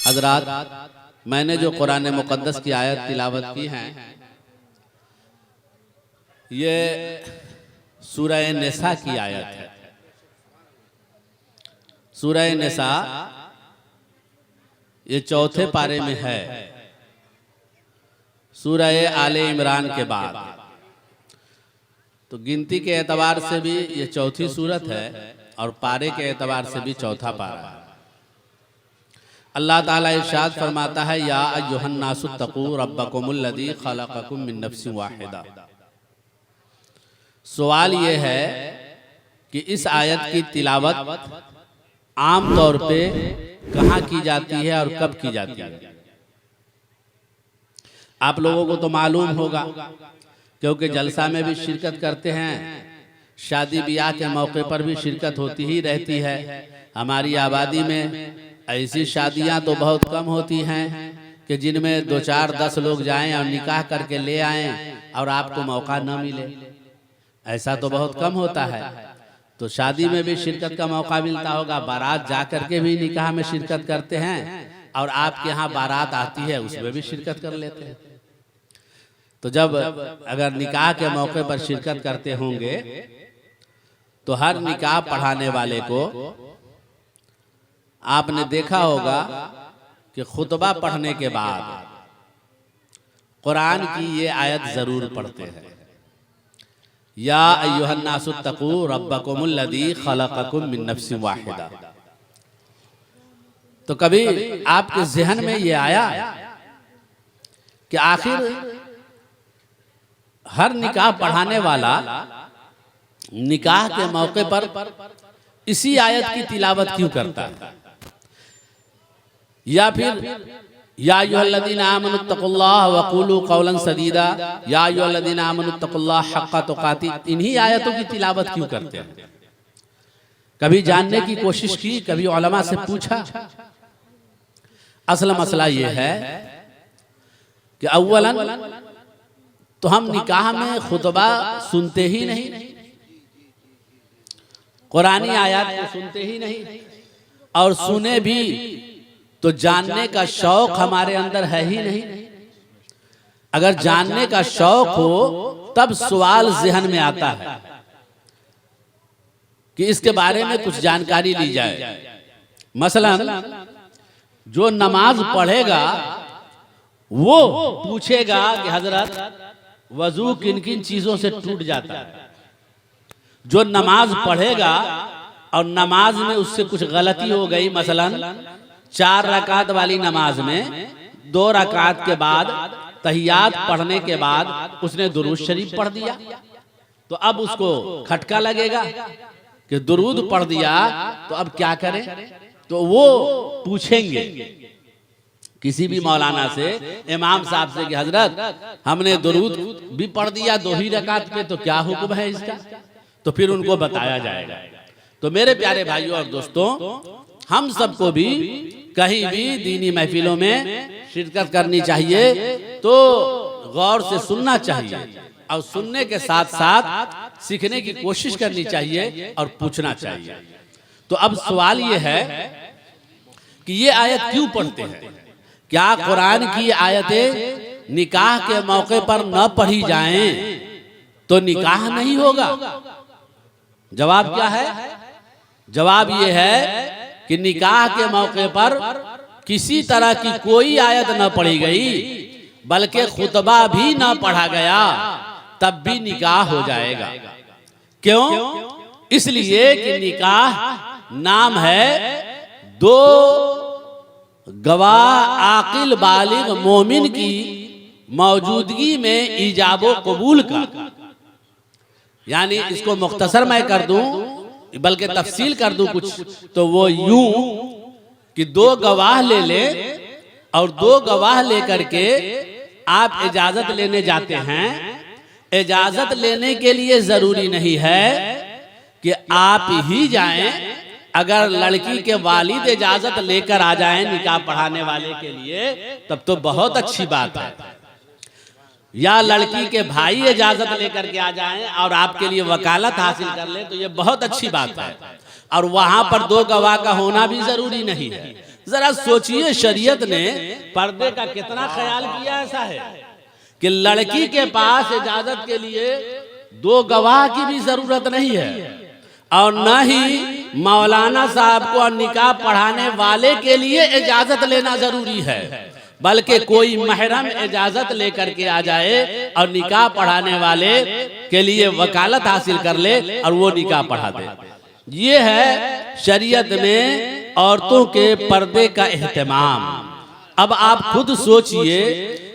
हजरात, मैंने जो कुरान मुक़द्दस की आयत तिलावत की हैं, ये सूरह निसा की आयत है। सूरह निसा ये चौथे पारे में है, सूरह आले इमरान के बाद। तो गिनती के एतबार से भी ये चौथी सूरत है और पारे के एतबार से भी चौथा पारा है। अल्लाह ताला इरशाद फरमाता है, या अय्युहन नासु तक़ू रब्बकुमुल्लज़ी खलक़कुम मिन नफ्सिन वाहिदा। सवाल ये है कि इस आयत की तिलावत आम तौर पे कहाँ की जाती है और कब की जाती है। आप लोगों को तो मालूम होगा, क्योंकि जलसा में भी शिरकत करते हैं, शादी ब्याह के मौके पर भी शिरकत होती ही रहती है। हमारी आबादी में ऐसी शादियां तो बहुत कम होती हैं कि जिनमें 2, 4, 10 लोग जाएं और निकाह करके ले आएं और आपको मौका न मिले। ऐसा तो बहुत कम होता है। तो शादी में भी शिरकत का मौका मिलता होगा, बारात जा करके भी निकाह में शिरकत करते हैं और आपके यहाँ बारात आती है उसमें भी शिरकत कर लेते हैं। तो जब अगर निकाह के मौके पर शिरकत करते होंगे तो हर निकाह पढ़ाने वाले को आपने देखा होगा कि खुतबा पढ़ने के बाद कुरान की ये आयत जरूर पढ़ते हैं, या अय्युहन नासु तक़ू रब्बकुमुल्लज़ी खलक़कुम मिन नफ्सिन वाहिदा। तो कभी आपके ज़हन में ये आया कि आखिर हर निकाह पढ़ाने वाला निकाह के मौके पर इसी आयत की तिलावत क्यों करता है? या फिर या अय्युहल्लज़ीना आमनुत्तक़ुल्लाह वक़ूलू क़ौलन सदीदा, या अय्युहल्लज़ीना आमनुत्तक़ुल्लाह हक़्क़ तुक़ातिह, इन्हीं आयतों की तिलावत क्यों करते हैं? कभी जानने की कोशिश की, कभी उलमा से पूछा? असल मसला ये है कि अव्वलन तो हम निकाह में खुतबा सुनते ही नहीं, कुरानी आयत को सुनते ही नहीं, और सुने भी तो जानने का शौक हमारे अंदर है ही नहीं। अगर जानने का शौक हो तब सवाल ज़हन में आता है कि इसके बारे में कुछ जानकारी ली जाए। मसलन जो नमाज पढ़ेगा वो पूछेगा कि हजरत वजू किन किन चीजों से टूट जाता है। जो नमाज पढ़ेगा और नमाज में उससे कुछ गलती हो गई, मसलन 4 रकात वाली नमाज में 2 रकात के बाद तहियात पढ़ने के बाद उसने दुरूद शरीफ पढ़ दिया, तो अब उसको खटका लगेगा कि दुरूद पढ़ दिया, तो अब क्या करें? तो वो पूछेंगे किसी भी मौलाना से, इमाम साहब से कि हजरत हमने दुरूद भी पढ़ दिया 2 ही रकात पे, तो क्या हुक्म है इसका? तो फिर उनको बताया जाएगा। तो मेरे प्यारे भाइयों और दोस्तों, हम सबको भी कहीं भी दीनी महफिलों में शिरकत करनी चाहिए तो गौर से सुनना चाहिए और सुनने के साथ साथ सीखने की कोशिश करनी चाहिए और पूछना चाहिए। तो अब सवाल ये है कि ये आयत क्यों पढ़ते हैं? क्या कुरान की आयतें निकाह के मौके पर न पढ़ी जाएं तो निकाह नहीं होगा? जवाब क्या है? जवाब ये है कि निकाह के मौके पर किसी तरह की कोई आयत न पढ़ी गई, बल्कि खुतबा भी न पढ़ा गया, तब भी निकाह हो जाएगा। क्यों? इसलिए कि निकाह नाम है 2 गवाह आकिल बालिग मोमिन की मौजूदगी में ईजाबो कबूल का। यानी इसको मुख्तसर मैं कर दूं, बल्कि तफसील कर दूं कुछ, तो वो यूं कि 2 गवाह ले ले और 2 गवाह लेकर के आप इजाजत लेने जाते हैं। इजाजत लेने के लिए जरूरी नहीं है कि आप ही जाएं। अगर लड़की के वालिद इजाजत लेकर आ जाएं निकाह पढ़ाने वाले के लिए, तब तो बहुत अच्छी बात है। या लड़की के भाई इजाजत लेकर के आ जाएं और आपके लिए वकालत हासिल कर ले, तो ये बहुत अच्छी बात है। और वहां पर 2 गवाह का होना भी जरूरी नहीं है। जरा सोचिए, शरीयत ने पर्दे का कितना ख्याल किया। ऐसा है कि लड़की के पास इजाजत के लिए 2 गवाह की भी जरूरत नहीं है, और न ही मौलाना साहब को निकाह पढ़ाने वाले के लिए इजाजत लेना जरूरी है, बल्कि कोई महरम इजाजत लेकर के आ जाए और निकाह पढ़ाने वाले के लिए वकालत हासिल कर ले और वो निकाह पढ़ा दे। ये है शरीयत में औरतों के पर्दे का एहतमाम। अब आप खुद सोचिए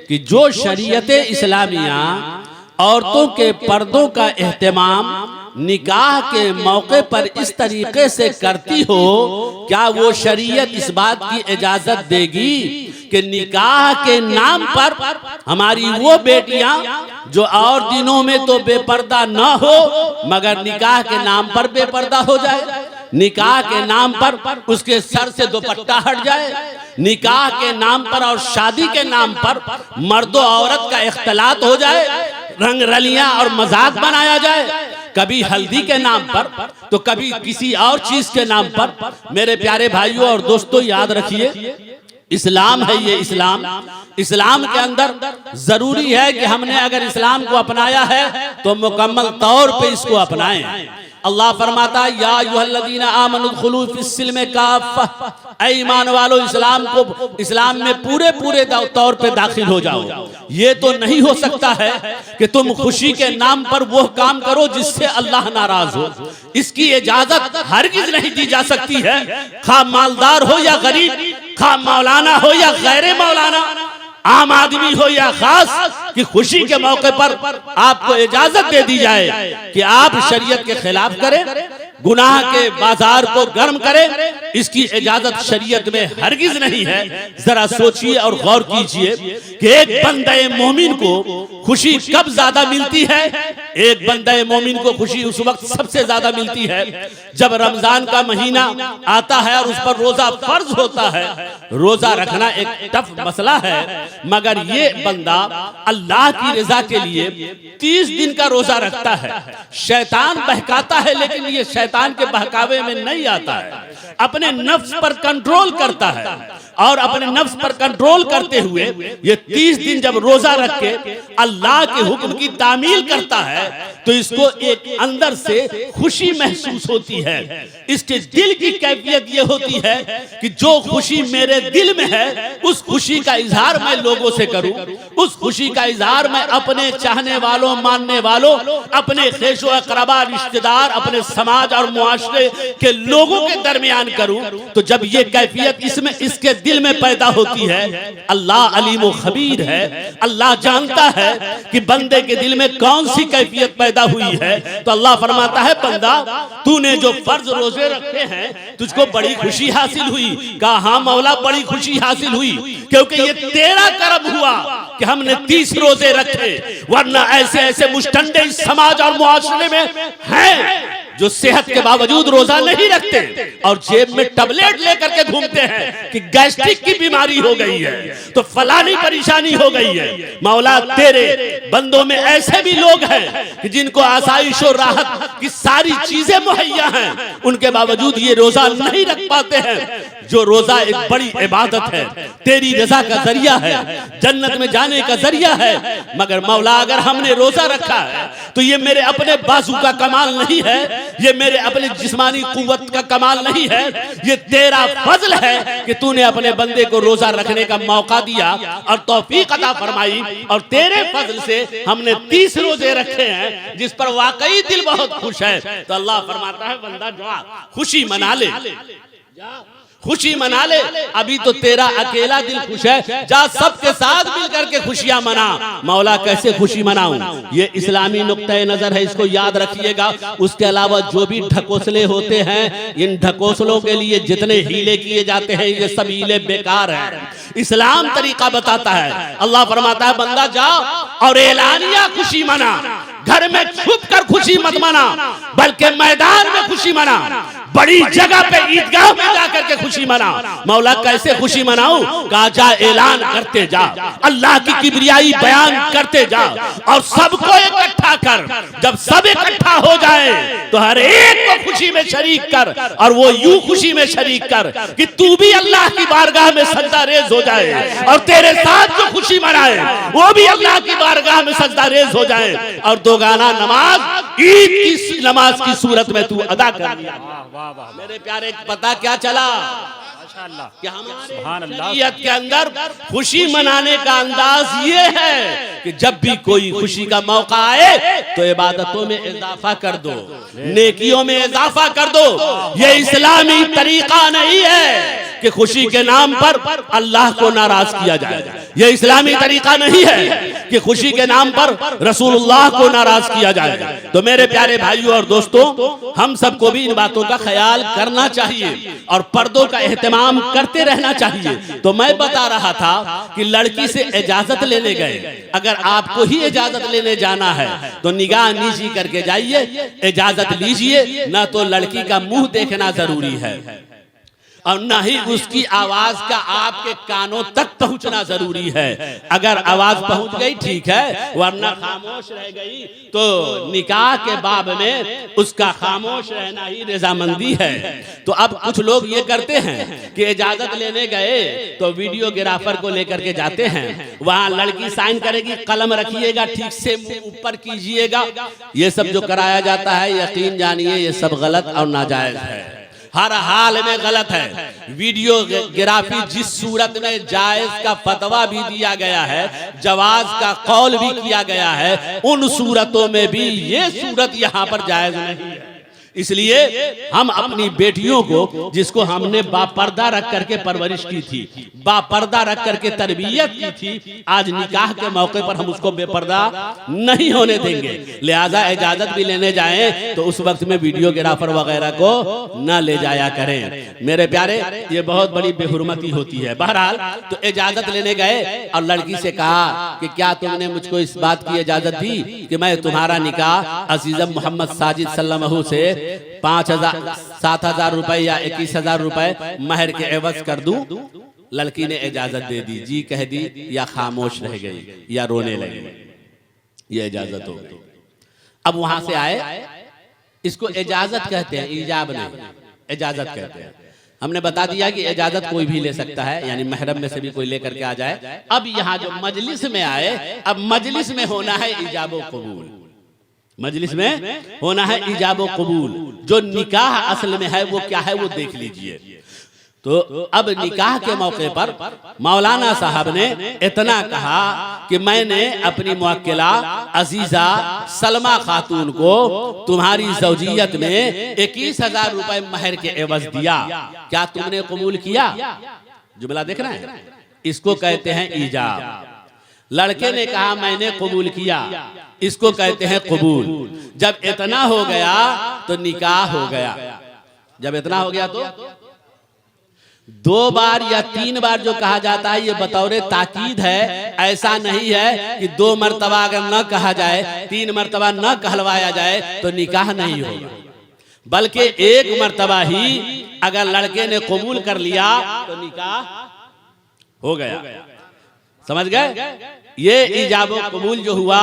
कि जो शरीयत इस्लामिया औरतों के पर्दों का एहतमाम निकाह के मौके पर इस तरीके से करती हो, क्या वो शरीयत इस बात की इजाजत देगी कि निकाह के नाम पर हमारी वो बेटियां जो और दिनों में तो बेपर्दा न हो मगर निकाह के नाम पर बेपर्दा हो जाए, निकाह के नाम पर उसके सर से दुपट्टा हट जाए, निकाह के नाम पर और शादी के नाम पर मर्दो औरत का इख्तलात हो जाए, रंग रलियां और मजाक बनाया जाए, कभी हल्दी के नाम पर तो कभी किसी और चीज के नाम पर। मेरे प्यारे भाइयों और दोस्तों, याद रखिए, इस्लाम है ये इस्लाम। इस्लाम के अंदर जरूरी है कि हमने अगर इस्लाम को अपनाया है तो मुकम्मल तौर पे इसको अपनाएं। अल्लाह फरमाता है, या अय्युहल्लज़ीना आमनु उदखुलू फिस्सिल्म काफ़ा, ऐ ईमान वालो इस्लाम में पूरे पूरे तौर पे दाखिल हो जाओ। ये तो नहीं हो सकता है कि तुम खुशी के नाम पर वो काम करो जिससे अल्लाह नाराज हो। इसकी इजाजत हरगिज नहीं दी जा सकती है, खा मालदार हो या गरीब, खा मौलाना हो या गैर मौलाना, आम आदमी हो या खास, कि खुशी के मौके पर आपको इजाजत दे दी जाए कि आप शरीयत के खिलाफ करें, गुनाह के बाजार को गर्म करें, इसकी इजाजत शरीयत में हरगिज नहीं है। जरा सोचिए और गौर कीजिए कि एक बंदे मोमिन को खुशी कब ज्यादा मिलती है। एक बंदे मोमिन को खुशी उस वक्त सबसे ज्यादा मिलती है जब रमजान का महीना आता है और उस पर रोजा फर्ज होता है। रोजा रखना एक टफ मसला है, मगर ये बंदा अल्लाह की रजा के लिए 30 दिन का रोजा रखता है। शैतान बहकाता है लेकिन ये शैतान के बहकावे में नहीं आता है, अपने नफ्स पर कंट्रोल करता है और अपने नफ्स पर कंट्रोल करते हुए ये 30 दिन जब रोजा रख के अल्लाह के हुक्म की तामील करता है तो इसको एक अंदर से खुशी महसूस होती है। इसके दिल की कैफियत ये होती है कि जो खुशी मेरे दिल में है उस खुशी का इजहार मैं लोगों से करूं, उस खुशी का इजहार मैं अपने चाहने वालों, मानने वालों, अपने खेशो अकरबा, रिश्तेदार, अपने समाज और मुआशरे के लोगों के दरमियान करूं। तो जब ये कैफियत इसमें इसके दिल में पैदा होती है, अल्लाह अलीम व खबीर है, अल्लाह जानता है कि बंदे के दिल में कौन सी कैफियत पैदा हुई है। तो अल्लाह फरमाता है, बंदा तूने जो फर्ज रोजे रखे हैं तुझको बड़ी खुशी हासिल हुई। कहा हाँ मौला, बड़ी खुशी हासिल हुई क्योंकि ये तेरा करम हुआ कि हमने 30 रोजे रखे, वरना ऐसे ऐसे मुश्तंडे इस समाज और मुआशरे में हैं जो सेहत के बावजूद रोजा नहीं रखते और जेब में टैबलेट लेकर के घूमते हैं कि गैस्ट्रिक की बीमारी हो गई है तो फलानी परेशानी हो गई है। मौला तेरे बंदों में ऐसे भी लोग हैं कि जिनको आसाइश और राहत की सारी चीजें मुहैया हैं, उनके बावजूद ये रोजा नहीं रख पाते हैं। जो रोजा एक बड़ी इबादत है, तेरी रजा का जरिया है, जन्नत में जाने का जरिया है, मगर मौला अगर हमने रोजा रखा है तो ये मेरे अपने बाजू का कमाल नहीं है, ये मेरे अपने जिस्मानी कुव्वत का कमाल नहीं है, ये तेरा फजल है कि तूने अपने बंदे को रोजा रखने का मौका दिया और तौफीक अता फरमाई। और तेरे फजल से हमने 30 रोजे रखे हैं जिस पर वाकई दिल बहुत खुश है। तो अल्लाह फरमाता है, बंदा जा खुशी मना ले, खुशी मना ले, अभी तो तेरा अकेला दिल खुश है, जा सबके साथ मिलकर के खुशियां मना। मौला कैसे खुशी मनाऊं, ये इस्लामी नुक्ते नजर है, इसको याद रखिएगा। उसके अलावा जो भी ढकोसले होते हैं, इन ढकोसलों के लिए जितने हीले किए जाते हैं ये सब हीले बेकार हैं। इस्लाम तरीका बताता है। अल्लाह फरमाता है, बंदा जा और एलानिया खुशी मना, घर में छुप कर खुशी मत मना बल्कि मैदान में खुशी मना। बड़ी जगह पे ईदगाह में जाकर के खुशी मना। मौला कैसे खुशी मनाऊं? कहा जा ऐलान करते जा, अल्लाह की किबरियाई बयान करते जा और सबको इकट्ठा कर। जब सब इकट्ठा हो जाए तो हर एक को खुशी में शरीक कर, और वो यूं खुशी में शरीक कर कि तू भी अल्लाह की बारगाह में सजदा रेज हो जाए, और तेरे साथ जो खुशी मनाए वो भी अल्लाह की बारगाह में सजदा रेज हो जाए, और दोगाना नमाज ईद की नमाज की सूरत में तू अदा कर लिया। मेरे प्यारे पता क्या चला कि हमारे शरीयत के अंदर खुशी मनाने का अंदाज ये है कि जब भी कोई खुशी का मौका आए तो इबादतों में इजाफा कर दो, नेकियों में इजाफा कर दो। ये इस्लामी तरीका नहीं है कि खुशी के नाम पर अल्लाह को नाराज किया जाए। ये इस्लामी तरीका नहीं है कि खुशी के नाम पर रसूलुल्लाह को नाराज किया जाए। तो मेरे प्यारे भाइयों और दोस्तों, हम सबको भी इन बातों का ख्याल करना चाहिए और पर्दों का एहतमाम करते रहना चाहिए। तो मैं बता रहा था कि लड़की से इजाजत लेने गए, अगर आपको ही इजाजत लेने जाना है तो निगाह नीची करके जाइए, इजाजत लीजिए। ना तो लड़की का मुंह देखना जरूरी है और न ही उसकी आवाज का आपके कानों तक पहुंचना जरूरी है। अगर आवाज पहुंच गई ठीक है, वरना खामोश रह गई तो निकाह के बाब में उसका खामोश रहना ही रजामंदी है। तो अब कुछ लोग ये करते हैं कि इजाजत लेने गए तो वीडियोग्राफर को लेकर के जाते हैं, वहां लड़की साइन करेगी, कलम रखिएगा, ठीक से मुंह ऊपर कीजिएगा। ये सब जो कराया जाता है, यकीन जानिए ये सब गलत और नाजायज है, हर हाल में गलत है। वीडियोग्राफी जिस सूरत में जायज का फतवा भी दिया गया है, जवाज का कौल भी किया गया है, उन सूरतों में भी ये सूरत यहाँ पर जायज नहीं है। इसलिए हम अपनी बेटियों को, जिसको हमने बापर्दा रख करके परवरिश की थी, बापर्दा रख करके तरबियत की थी, आज निकाह के मौके पर हम उसको बेपर्दा नहीं होने देंगे। लिहाजा इजाजत भी लेने जाएं तो उस वक्त में वीडियोग्राफर वगैरह को न ले जाया करें। मेरे प्यारे, ये बहुत बड़ी बेहुरमती होती है। बहरहाल तो इजाजत लेने गए और लड़की से कहा कि क्या तुमने मुझको इस बात की इजाजत दी कि मैं तुम्हारा निकाह अजीजम मोहम्मद साजिद सल्लल्लाहु से 5,000 7,000 रुपए या 21,000 रुपए महर के एवज कर दूं? लड़की ने इजाजत दे दी, जी कह दी, या खामोश रह गई या रोने लगी। ये इजाजत हो गई। अब वहां से आए, इसको इजाजत कहते हैं, ईजाब नहीं, इजाजत कहते हैं। हमने बता दिया कि इजाजत कोई भी ले सकता है, यानी महरम में से भी कोई लेकर के आ जाए। अब यहाँ जो मजलिस में आए, अब मजलिस में होना है ईजाब कबूल, मजलिस में होना है ईजाब कबूल। जो निकाह असल में है वो क्या है वो देख लीजिए। तो अब निकाह के मौके पर मौलाना साहब ने इतना कहा कि मैंने अपनी मुवक्किला अजीजा सलमा खातून को तुम्हारी ज़ौजियत में 21,000 रुपए महर के एवज दिया, क्या तुमने कबूल किया? जुमला देख रहे हैं, इसको कहते हैं ईजाब। लड़के ने कहा मैंने कबूल किया, इसको कहते हैं कबूल। जब इतना हो गया तो निकाह हो गया। जब इतना हो गया तो 2 बार या 3 बार जो कहा जाता है ये बतौर ताकीद है। ऐसा नहीं है कि 2 मरतबा अगर न कहा जाए, 3 मरतबा न कहलवाया जाए तो निकाह नहीं होगा, बल्कि 1 मरतबा ही अगर लड़के ने कबूल कर लिया तो निकाह हो गया। समझ गए? ये ईजाब कबूल जो हुआ,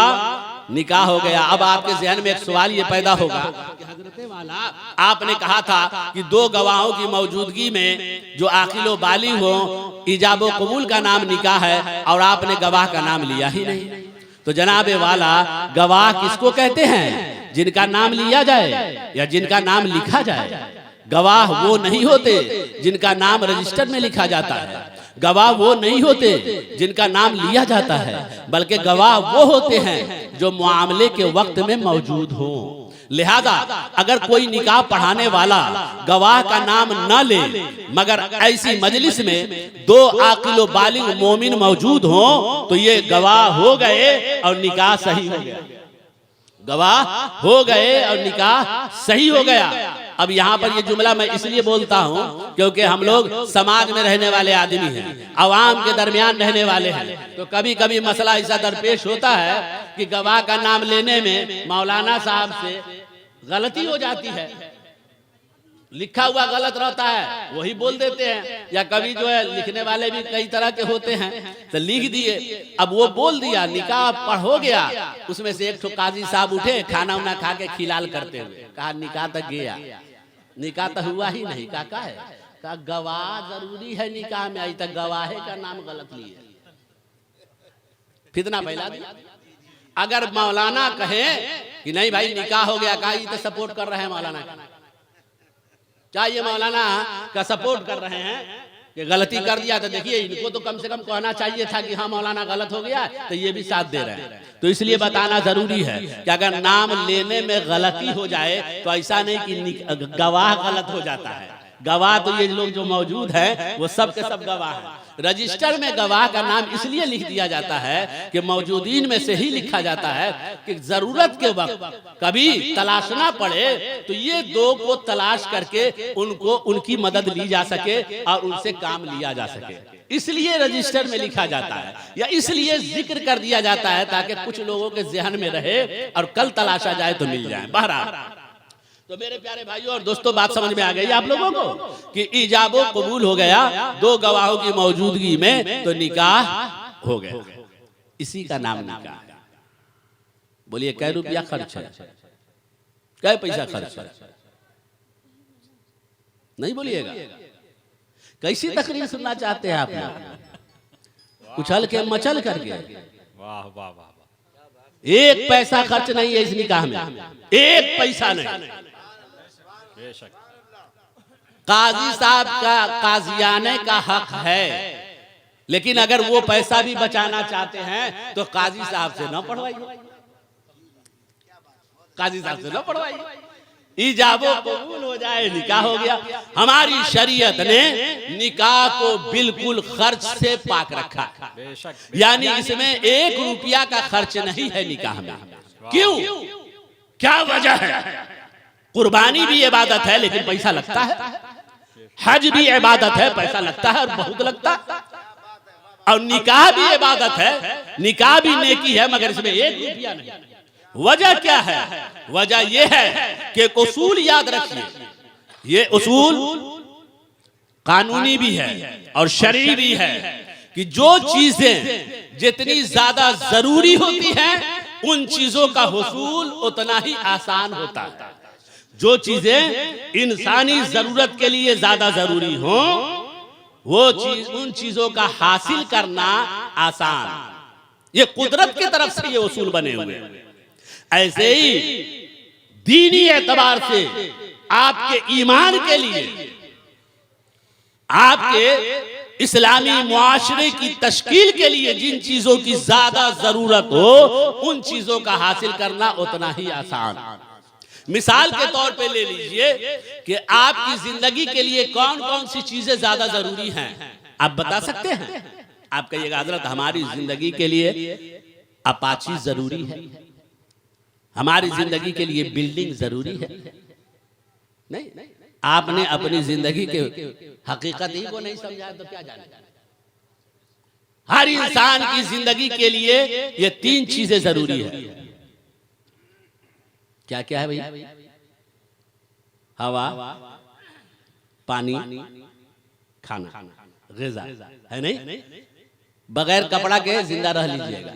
निकाह हो गया। अब आपके ज़हन में एक सवाल ये पैदा होगा कि हजरत वाला आपने कहा था कि 2 गवाहों की मौजूदगी में जो आकिल व बालिग हो, ईजाब कबूल का नाम निकाह है, और आपने गवाह का नाम लिया ही नहीं। तो जनाबे वाला, गवाह किसको कहते हैं? जिनका नाम लिया जाए या जिनका नाम लिखा जाए। गवाह वो नहीं होते जिनका नाम रजिस्टर में लिखा जाता है, गवाह वो नहीं होते जिनका नाम लिया जाता है, बल्कि गवाह वो होते हैं जो मामले के वक्त में मौजूद हो। लिहाजा अगर कोई निकाह पढ़ाने वाला गवाह का नाम न ले, मगर ऐसी मजलिस में 2 आकिल व बालिग मोमिन मौजूद हो, तो ये गवाह हो गए और निकाह सही हो गया। गवाह हो गए और निकाह सही हो गया। अब यहाँ पर ये जुमला मैं इसलिए बोलता हूँ क्योंकि हम लोग समाज में रहने वाले आदमी हैं, आवाम के दरमियान रहने वाले हैं। तो कभी कभी मसला ऐसा दरपेश होता है कि गवाह का नाम लेने में मौलाना साहब से गलती हो जाती है। लिखा हुआ गलत रहता है वही बोल देते हैं, या कभी जो है लिखने वाले भी कई तरह के होते हैं, तो लिख दिए, अब वो बोल दिया, निकाह पढ़ हो गया, उसमें से एक काजी साहब उठे खाना उना खा के खिलाल करते हुए, कहा निकाह तक गया, निकाह तो हुआ ही नहीं, का है, कहा गवाह जरूरी है निकाह में, आज तक गवाहे का नाम गलत लिए, फितना फैला दिया। अगर मौलाना कहे कि नहीं भाई निकाह हो गया, कहा ये तो सपोर्ट कर रहे हैं मौलाना का, क्या ये मौलाना का सपोर्ट कर रहे हैं कि गलती कर दिया, तो देखिए इनको तो कम से कम कहना चाहिए था कि हाँ मौलाना गलत हो गया, तो ये भी साथ दे रहे हैं। तो इसलिए बताना जरूरी है कि अगर नाम लेने में गलती हो जाए तो ऐसा नहीं कि गवाह गलत हो जाता है, गवाह तो ये लोग जो मौजूद हैं वो सब के सब गवाह हैं। रजिस्टर में गवाह का नाम इसलिए लिख दिया जाता है कि मौजूदीन में से ही लिखा जाता है कि जरूरत के वक्त कभी तलाशना पड़े तो ये दो को तलाश करके उनको उनकी मदद ली जा सके और उनसे काम लिया जा सके, इसलिए रजिस्टर में लिखा जाता है, या इसलिए जिक्र कर दिया जाता है ताकि कुछ लोगों के जहन में रहे और कल तलाशा जाए तो मिल जाए। बहरहाल तो मेरे प्यारे भाइयों और दोस्तों, बात समझ में आ गई आप लोगों को कि इजाबो कबूल हो गया दो गवाहों की मौजूदगी में, तो निकाह हो गया, इसी का नाम निकाह। बोलिए कै रुपया खर्च है, कै पैसा खर्च है, नहीं बोलिएगा। कैसी तकरीर सुनना चाहते हैं आप, उछल के मचल करके, वाह वाह वाह, एक पैसा खर्च नहीं है इस निकाह में, एक पैसा नहीं। बेशक काजी साहब का काजियाने का हक है, लेकिन अगर वो पैसा भी बचाना चाहते हैं तो काजी साहब से न पढ़वाइए, काजी साहब से न पढ़वाइए, इजाबो कबूल हो जाए, निकाह हो गया। हमारी शरीयत ने निकाह को बिल्कुल खर्च से पाक रखा, यानी इसमें एक रुपया का खर्च नहीं है निकाह में। क्यों, क्या वजह है? कुर्बानी भी इबादत है लेकिन पैसा लगता है, हज भी इबादत है पैसा लगता है और बहुत लगता है, और निकाह भी इबादत है, निकाह भी नेकी है मगर इसमें एक रुपया नहीं। वजह क्या है? वजह यह है कि उसूल याद रखिए, ये उसूल कानूनी भी है और शरई भी है कि जो चीजें जितनी ज्यादा जरूरी होती हैं उन चीजों का हुसूल उतना ही आसान होता है। जो चीजें इंसानी जरूरत के लिए ज्यादा जरूरी हो वो चीज, उन चीजों का हासिल करना आसान, ये कुदरत की तरफ से ये उसूल बने हुए हैं। ऐसे ही दीनी एतबार से आपके ईमान के लिए, आपके इस्लामी मुआशरे की तश्कील के लिए जिन चीजों की ज्यादा जरूरत हो उन चीजों का हासिल करना उतना ही आसान। मिसाल के तौर पे ले लीजिए कि आपकी जिंदगी के लिए कौन कौन सी चीजें ज्यादा जरूरी हैं, आप बता सकते हैं? आप कहिएगा हजरत हमारी जिंदगी के लिए अपाची जरूरी है, हमारी जिंदगी के लिए बिल्डिंग जरूरी है। नहीं, आपने अपनी जिंदगी के हकीकत ही को नहीं समझा तो क्या जाने। हर इंसान की जिंदगी के लिए ये तीन चीजें जरूरी है। क्या क्या है भैया? हवा, पानी, खाना, ग़िज़ा, है नहीं? बगैर कपड़ा के जिंदा रह लीजिएगा,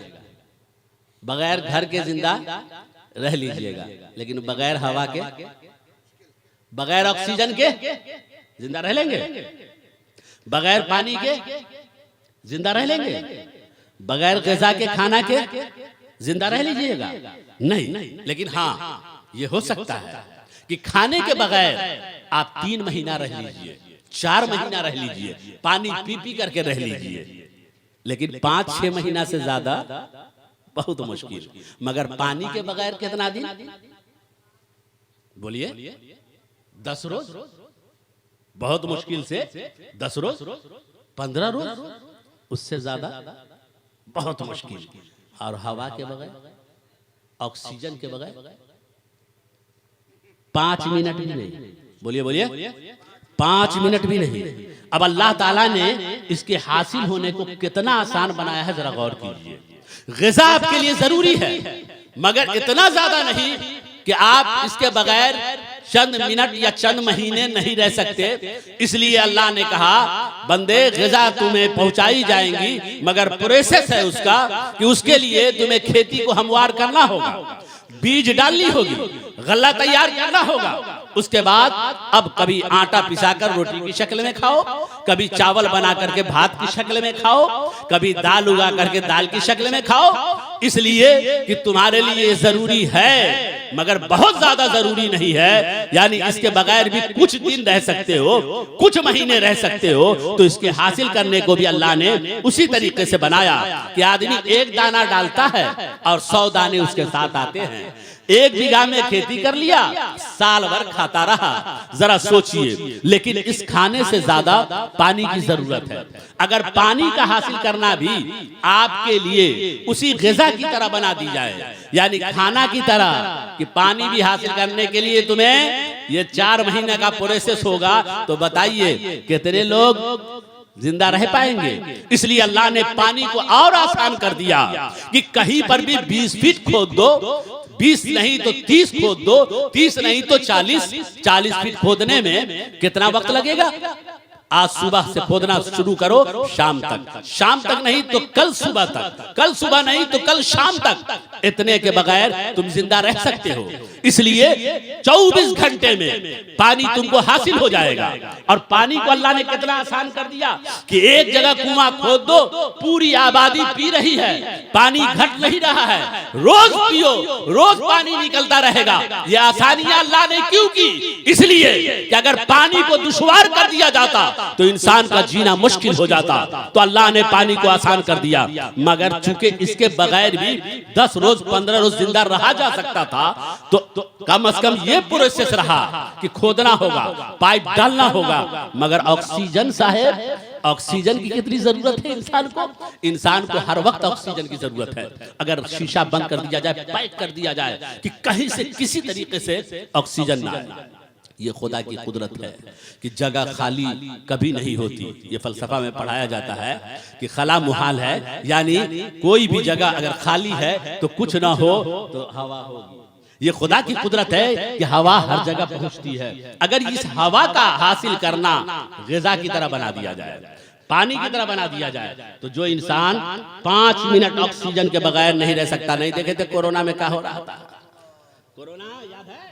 बगैर घर के जिंदा रह लीजिएगा, लेकिन बगैर हवा के, बगैर ऑक्सीजन के जिंदा रह लेंगे? बगैर पानी के जिंदा रह लेंगे? बगैर ग़िज़ा के, खाना के जिंदा रह लीजिएगा? नहीं। लेकिन हाँ ये हो सकता है कि खाने के बगैर आप 3 महीना रह लीजिए, 4 महीना रह लीजिए, पानी पी पी करके रह लीजिए, लेकिन 5-6 महीना से ज्यादा बहुत मुश्किल। मगर पानी के बगैर कितना दिन? बोलिए 10 रोज, बहुत मुश्किल से 10 रोज, 15 रोज, उससे ज्यादा बहुत मुश्किल। और हवा के बगैर, ऑक्सीजन के बगैर 5 मिनट भी नहीं। बोलिए 5 मिनट भी नहीं। अब अल्लाह ताला ने इसके हासिल होने को कितना आसान बनाया है, जरा गौर कीजिए। ग़िज़ा आपके लिए जरूरी है मगर इतना ज्यादा नहीं कि आप इसके बगैर चंद मिनट या चंद महीने नहीं रह सकते। इसलिए अल्लाह ने कहा बंदे ग़िज़ा तुम्हें पहुंचाई जाएंगी, मगर प्रोसेस है उसका कि उसके लिए तुम्हें खेती को हमवार करना होगा, बीज डालनी होगी, गल्ला तैयार करना होगा। उसके बाद अब कभी आटा पिसाकर रोटी की शक्ल में खाओ, कभी चावल बना करके भात की शक्ल में खाओ, कभी दाल उगा करके दाल की शक्ल में खाओ। इसलिए कि तुम्हारे लिए ये जरूरी है, मगर बहुत ज्यादा जरूरी नहीं है। यानी इसके बगैर भी कुछ दिन रह सकते हो, कुछ महीने रह सकते हो। तो इसके हासिल करने को भी अल्लाह ने उसी तरीके से बनाया कि आदमी एक दाना डालता है और 100 दाने उसके साथ आते हैं। 1 बीघा में खेती कर लिया, साल भर खाता रहा। जरा सोचिए, लेकिन इस खाने से ज्यादा पानी की जरूरत है। अगर पानी का हासिल करना भी आपके लिए उसी ग़िज़ा की तरह बना दी जाए, यानी खाना की तरह, कि पानी भी हासिल करने के लिए तुम्हें ये 4 महीने का प्रोसेस होगा, तो बताइए कितने लोग जिंदा रह पाएंगे। इसलिए अल्लाह ने पानी को और आसान कर दिया कि कहीं पर भी 20 फीट खोद दो, 20 नहीं तो 30 खोद दो, 30 नहीं तो 40 फीट खोदने में कितना वक्त लगेगा? आज सुबह से खोदना शुरू करो, शाम तक नहीं तो कल सुबह तक, कल सुबह नहीं तो कल शाम तक। इतने के बगैर तुम जिंदा रह सकते हो। इसलिए 24 घंटे में पानी तुमको हासिल हो जाएगा। और पानी को अल्लाह ने कितना आसान कर दिया कि एक जगह कुआं खोद दो, पूरी आबादी पी रही है, पानी घट नहीं रहा है, रोज पियो, रोज पानी निकलता रहेगा। ये आसानियां अल्लाह ने क्यों की? इसलिए कि अगर पानी को दुश्वार कर दिया जाता तो इंसान का जीना मुश्किल हो जाता। तो अल्लाह ने पानी को आसान कर दिया। मगर चूंकि इसके बगैर भी 10 रोज 15 रोज जिंदा रहा जा सकता था, तो कम से कम ये प्रोसेस रहा कि खोदना होगा, पाइप डालना होगा। मगर ऑक्सीजन साहब, ऑक्सीजन की कितनी जरूरत है इंसान को हर वक्त ऑक्सीजन की जरूरत है। अगर शीशा बंद कर दिया जाए, पैक कर दिया जाए कि कहीं से किसी तरीके से ऑक्सीजन ना आए, ये खुदा की कुदरत है कि जगह खाली कभी नहीं होती। ये फलसफा में पढ़ाया जाता है कि खला मुहाल है, यानी कोई भी जगह अगर खाली है तो कुछ ना हो तो हवा होगी। ये खुदा की कुदरत है कि हवा हर जगह पहुंचती है। अगर इस हवा का हासिल करना ग़िज़ा की तरह बना दिया जाए, पानी की तरह बना दिया जाए, तो जो इंसान 5 मिनट ऑक्सीजन के बगैर नहीं रह सकता। नहीं देखे थे कोरोना में क्या हो रहा था? कोरोना याद है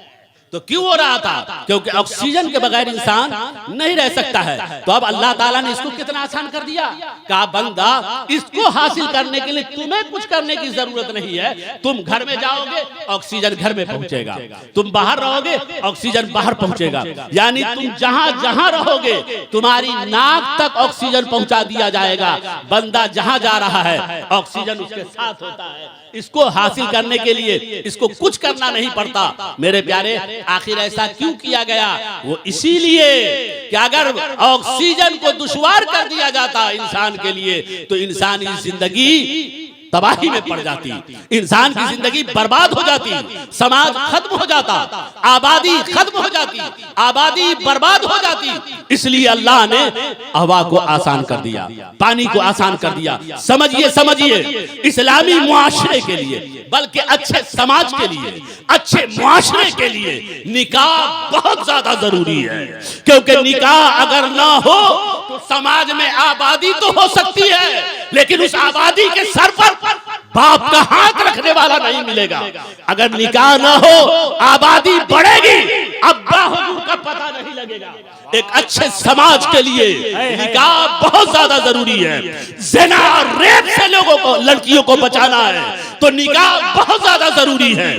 तो क्यों हो रहा था? क्योंकि ऑक्सीजन के बगैर इंसान नहीं रह सकता है। तो अब अल्लाह ताला ने इसको कितना आसान कर दिया। कहा बंदा, इसको हासिल करने के लिए तुम्हें कुछ करने की जरूरत नहीं है। तुम घर में जाओगे, ऑक्सीजन घर में पहुंचेगा। तुम बाहर रहोगे, ऑक्सीजन बाहर पहुंचेगा। यानी तुम जहां जहां रहोगे, तुम्हारी नाक तक ऑक्सीजन पहुंचा दिया जाएगा। बंदा जहां जा रहा है, ऑक्सीजन उसके साथ होता है। इसको हासिल करने के लिए इसको कुछ करना नहीं पड़ता। मेरे प्यारे, आखिर ऐसा क्यों किया गया? वो इसीलिए कि अगर ऑक्सीजन को दुश्वार कर दिया जाता इंसान के लिए, तो इंसान की जिंदगी तबाही में पड़ जाती, इंसान की जिंदगी बर्बाद हो जाती, समाज खत्म हो जाता, आबादी खत्म हो जाती, आबादी बर्बाद हो जाती। इसलिए अल्लाह ने हवा को आसान कर दिया, पानी को आसान कर दिया। समझिए इस्लामी मुआशरे के लिए, बल्कि अच्छे समाज के लिए, अच्छे मुआशरे के लिए निकाह बहुत ज्यादा जरूरी है। क्योंकि निकाह अगर ना हो तो समाज में आबादी तो हो सकती है, लेकिन उस आबादी के सर पर बाप का हाथ रखने वाला नहीं मिलेगा। अगर निकाह ना हो, आबादी बढ़ेगी, अब्बा हुजूर का पता नहीं लगेगा। एक अच्छे समाज के लिए निकाह बहुत ज्यादा जरूरी है। ज़िना और रेप से लोगों को, लड़कियों को बचाना है तो निकाह बहुत ज्यादा जरूरी है।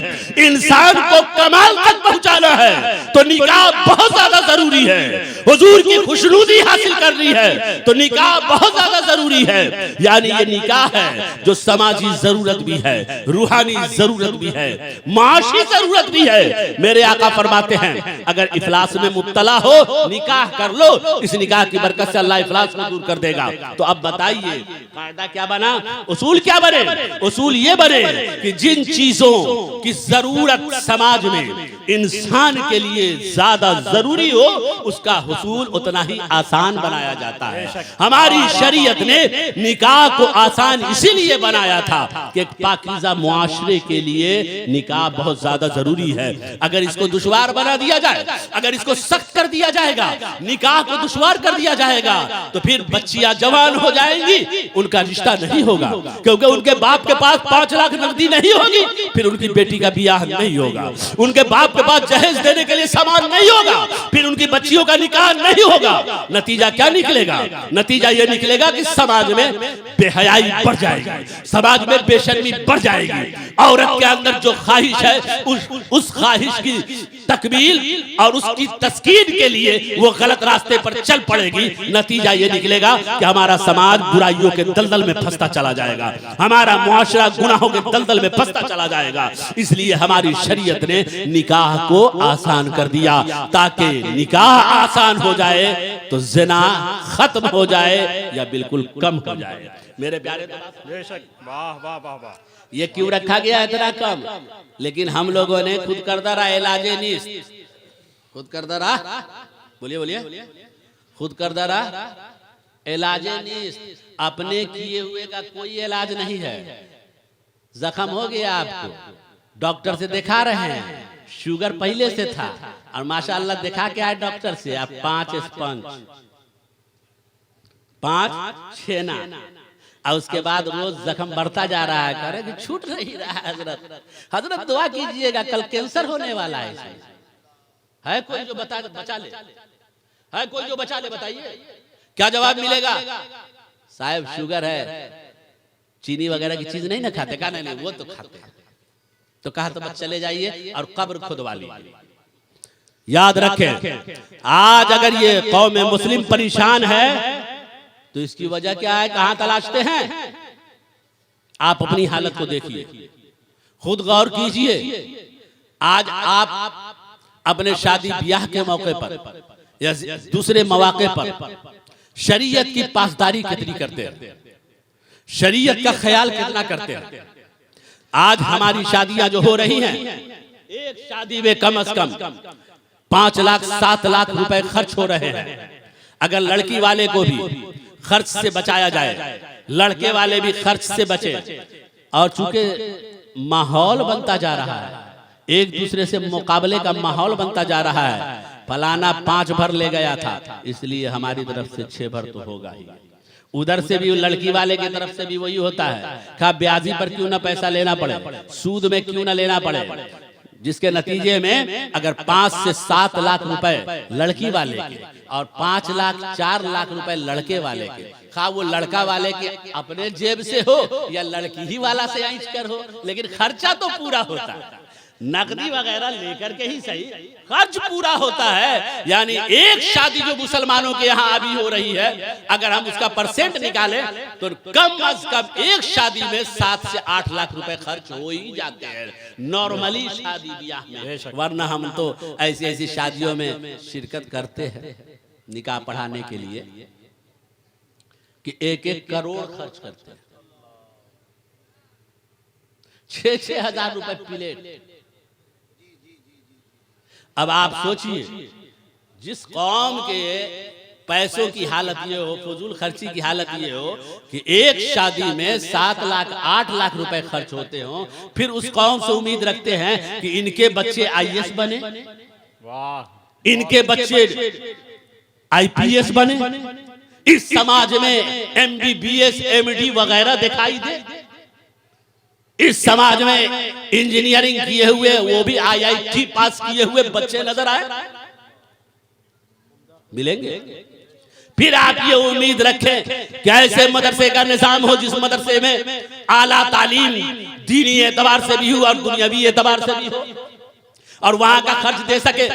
इंसान को कमाल तक पहुंचाना है तो निकाह बहुत ज्यादा जरूरी है। हुजूर की खुशनुदी हासिल करनी है तो निकाह बहुत ज्यादा जरूरी है। यानी ये निकाह है जो समाजी जरूरत भी है, रूहानी जरूरत भी है, माशी जरूरत भी है। मेरे आका फरमाते हैं, अगर इफलास में मुब्तला हो, निकाह कर लो, इस निकाह की बरकत से अल्लाह इफलास को दूर कर देगा। तो अब बताइए कायदा क्या बना, उसूल क्या बने? उसूल ये बने कि जिन चीजों की जरूरत समाज में इंसान के लिए ज्यादा जरूरी हो, उसका हुसूल उतना ही आसान बनाया जाता है। हमारी शरीयत ने निकाह को आसान इसीलिए बनाया था कि पाकीज़ा मुआशरे के लिए निकाह बहुत ज्यादा जरूरी है। अगर इसको दुश्वार बना दिया जाए, अगर इसको सख्त कर दिया जाएगा, निकाह को दुश्वार कर दिया जाएगा, तो फिर बच्चियां जवान हो जाएंगी, उनका रिश्ता नहीं होगा, क्योंकि उनके बाप के पास 5 लाख नकदी नहीं होगी, फिर उनकी बेटी का ब्याह नहीं होगा। उनके बाप के पास जहेज देने के लिए सामान नहीं होगा, फिर उनकी बच्चियों का निकाह नहीं होगा। नतीजा क्या निकलेगा? नतीजा यह निकलेगा कि समाज में बेहयाई बढ़ जाएगी, समाज में बेशर्मी बढ़ जाएगी। औरत के अंदर जो ख्वाहिश है उस ख्वाहिश की तकमील और उसकी तस्कीन के लिए वो गलत रास्ते पर चल पड़ेगी। नतीजा ये निकलेगा कि हमारा समाज बुराइयों के दलदल में फंसता चला जाएगा, हमारा मुआशरा गुनाहों के दलदल में फंसता चला जाएगा। इसलिए हमारी शरीयत ने निकाह को आसान कर दिया, ताकि निकाह आसान हो जाए तो ज़िना खत्म हो जाए या बिल्कुल कम हो जाए। मेरे प्यारे बेशक, वाह वाह वाह वाह। ये क्यों रखा गया इतना कम? लेकिन हम लोगों ने खुद करदा रहा इलाजे नीस, खुद करदा रहा, बोलिए बोलिए, खुद करदा रहा इलाजे नीस। अपने किए हुए का कोई इलाज नहीं है। जख्म हो गया आपको, डॉक्टर से दिखा रहे हैं, शुगर पहले से था और माशाअल्लाह दिखा के आए डॉक्टर से, आप 5 स्पंज 5 छेना, और उसके बाद रोज जख्म बढ़ता जा रहा है, कह रहे कि छूट नहीं रहा है। हजरत दुआ कीजिएगा, कल कैंसर होने वाला है कोई जो बचा ले, है कोई जो बचा ले? बताइए क्या जवाब मिलेगा? साहब शुगर है, चीनी वगैरह की चीज नहीं ना खाते? कहा नहीं वो तो खाते हैं। तो कहा तो बस चले जाइए और कब्र खुदवा लीजिए। याद रखें, आज अगर ये कौम मुस्लिम परेशान है तो इसकी वजह क्या है? कहां तलाशते हैं? आप अपनी हालत को देखिए, खुद गौर कीजिए। आज आप अपने शादी ब्याह के मौके पर या दूसरे मौके पर शरीयत की पासदारी कितनी करते हैं, शरीयत का ख्याल कितना करते हैं? आज हमारी शादियां जो हो रही हैं, एक शादी में कम से कम 5 लाख 7 लाख रुपए खर्च हो रहे हैं। अगर लड़की वाले को भी खर्च से बचाया जाए, लड़के वाले भी खर्च से बचे, और चूंकि माहौल बनता जा रहा है, एक दूसरे से मुकाबले का माहौल बनता जा रहा है, फलाना 5 भर ले गया था इसलिए हमारी तरफ से 6 भर तो होगा ही। उधर से भी लड़की वाले की तरफ से भी वही होता है, क्या ब्याजी पर क्यों ना पैसा लेना पड़े, सूद में क्यों ना लेना पड़े, जिसके नतीजे में अगर 5 से 7 लाख रुपए लड़की वाले के और 5 लाख 4 लाख रुपए लड़के वाले के, खा वो लड़का वाले के अपने जेब से हो या लड़की ही वाला से ऐंठ कर हो, लेकिन खर्चा तो पूरा होता है। नकदी वगैरह लेकर के ही सही, खर्च पूरा होता है। यानी एक शादी जो मुसलमानों के यहाँ अभी हो रही है, अगर हम उसका परसेंट निकालें तो कम अज कम एक शादी में 7 से 8 लाख रुपए खर्च हो ही जाते हैं नॉर्मली शादी ब्याह में। वरना हम तो ऐसी ऐसी शादियों में शिरकत करते हैं निकाह पढ़ाने के लिए कि 1-1 करोड़ खर्च करते हैं, 6-6 हजार रुपए प्लेट। अब आप सोचिए, जिस कौम के पैसों की हालत ये हो, फजूल खर्ची की हालत ये हो कि एक शादी में 7 लाख 8 लाख रुपए खर्च होते हो, फिर उस कौम से उम्मीद रखते हैं कि इनके बच्चे IAS बने, वाह, इनके बच्चे IPS बने, इस समाज में MBBS MD वगैरह दिखाई दे, इस समाज में इंजीनियरिंग किए हुए, वो भी IIT पास किए हुए बच्चे नजर आए, मिलेंगे? फिर आप ये उम्मीद रखें कि ऐसे मदरसे का निजाम हो जिस मदरसे में आला तालीम दीनी एतबार से भी हो और दुनियावी एतबार से भी हो, और वहां का खर्च दे सके।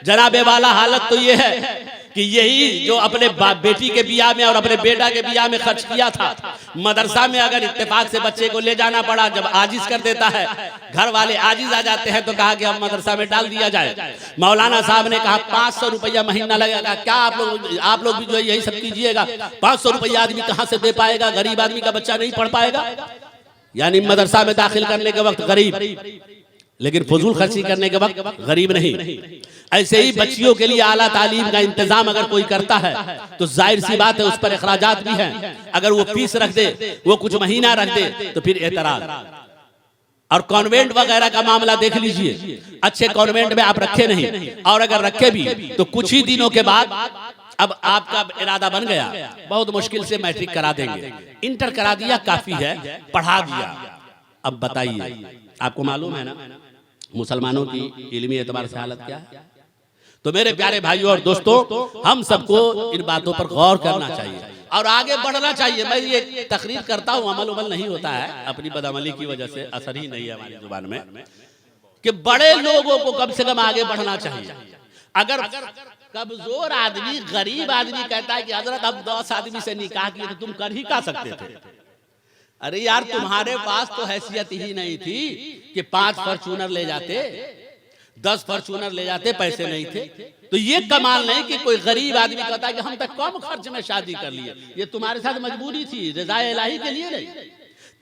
जनाबे वाला हालत तो ये है कि यही जो अपने बेटी के बियाह में और अपने बेटा के बियाह में खर्च किया था, मदरसा में अगर इत्तेफाक से बच्चे को ले जाना पड़ा, जब आजिज कर देता है, घर वाले आजिज आ जाते हैं, तो कहा कि हम मदरसा में डाल दिया जाए। मौलाना साहब ने कहा 500 रुपया महीना लगेगा। क्या आप लोग भी जो है यही सब कीजिएगा? 500 रुपया आदमी कहाँ से दे पाएगा? गरीब आदमी का बच्चा नहीं पढ़ पाएगा। यानी मदरसा में दाखिल करने के वक्त गरीब, लेकिन फजूल खर्ची करने के वक्त गरीब नहीं। ऐसे ही बच्चियों के लिए आला तालीम का इंतजाम अगर कोई करता है तो जाहिर सी बात है उस पर अखराजात भी हैं। अगर वो फीस रख दे, वो कुछ महीना रख दे तो फिर एतराज। और कॉन्वेंट वगैरह का मामला देख लीजिए, अच्छे कॉन्वेंट में आप रखे नहीं, और अगर रखे भी तो कुछ ही दिनों के बाद अब आपका इरादा बन गया, बहुत मुश्किल से मैट्रिक करा देंगे, इंटर करा दिया काफी है, पढ़ा दिया। अब बताइए, आपको मालूम है ना मुसलमानों की इल्मी एतबार से हालत क्या है। तो मेरे प्यारे भाइयों और दोस्तों, हम सबको इन बातों पर गौर करना चाहिए और आगे बढ़ना चाहिए। मैं ये तकरीर करता हूँ, अमल नहीं होता है, अपनी बदअमली की वजह से असर ही नहीं है हमारी जुबान में, कि बड़े लोगों को कम से कम आगे बढ़ना चाहिए। अगर कमजोर आदमी, गरीब आदमी कहता है कि हजरत अब 10 आदमी से निकाह किए तो तुम कर ही का सकते थे। अरे यार, तुम्हारे पास तो हैसियत ही नहीं थी कि 5 फॉर्च्यूनर ले जाते, 10 फॉर्च्यूनर ले जाते, पैसे नहीं थे। तो ये कमाल नहीं कि कोई गरीब आदमी कहता है कि हम तक कम खर्च में शादी कर लिए, ये तुम्हारे साथ मजबूरी थी, रज़ाए इलाही के लिए नहीं।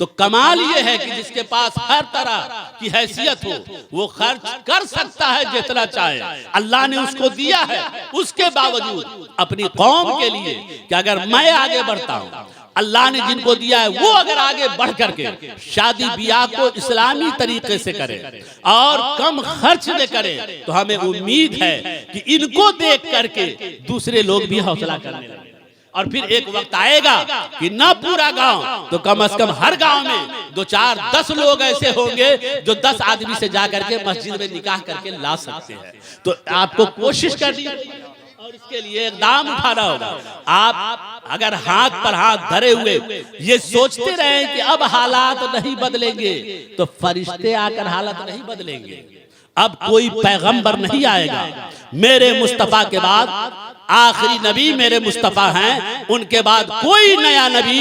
तो कमाल ये है कि जिसके पास हर तरह की हैसियत हो वो खर्च कर सकता है जितना चाहे, अल्लाह ने उसको दिया है। उसके बावजूद अपनी कौम के लिए कि अगर मैं आगे बढ़ता हूँ, अल्लाह ने जिनको दिया है वो अगर आगे बढ़ करके शादी ब्याह को इस्लामी तरीके से करे और कम खर्च में करे, तो हमें उम्मीद है कि इनको देख करके दूसरे लोग भी हौसला करने लगे। और फिर एक वक्त आएगा कि ना पूरा गांव तो कम से कम हर गांव में 2, 4, 10 लोग ऐसे होंगे जो 10 आदमी से जाकर के मस्जिद में निकाह करके ला सकते हैं। तो आपको कोशिश करनी और इसके लिए इक़दाम उठाना होगा। आप अगर हाथ पर हाथ धरे हुए ये सोचते रहे कि अब हालात नहीं बदलेंगे, तो फरिश्ते आकर हालत नहीं बदलेंगे। अब कोई पैगंबर नहीं आएगा, मेरे मुस्तफा के बाद आखिरी नबी मेरे मुस्तफा हैं, उनके बाद कोई नया नबी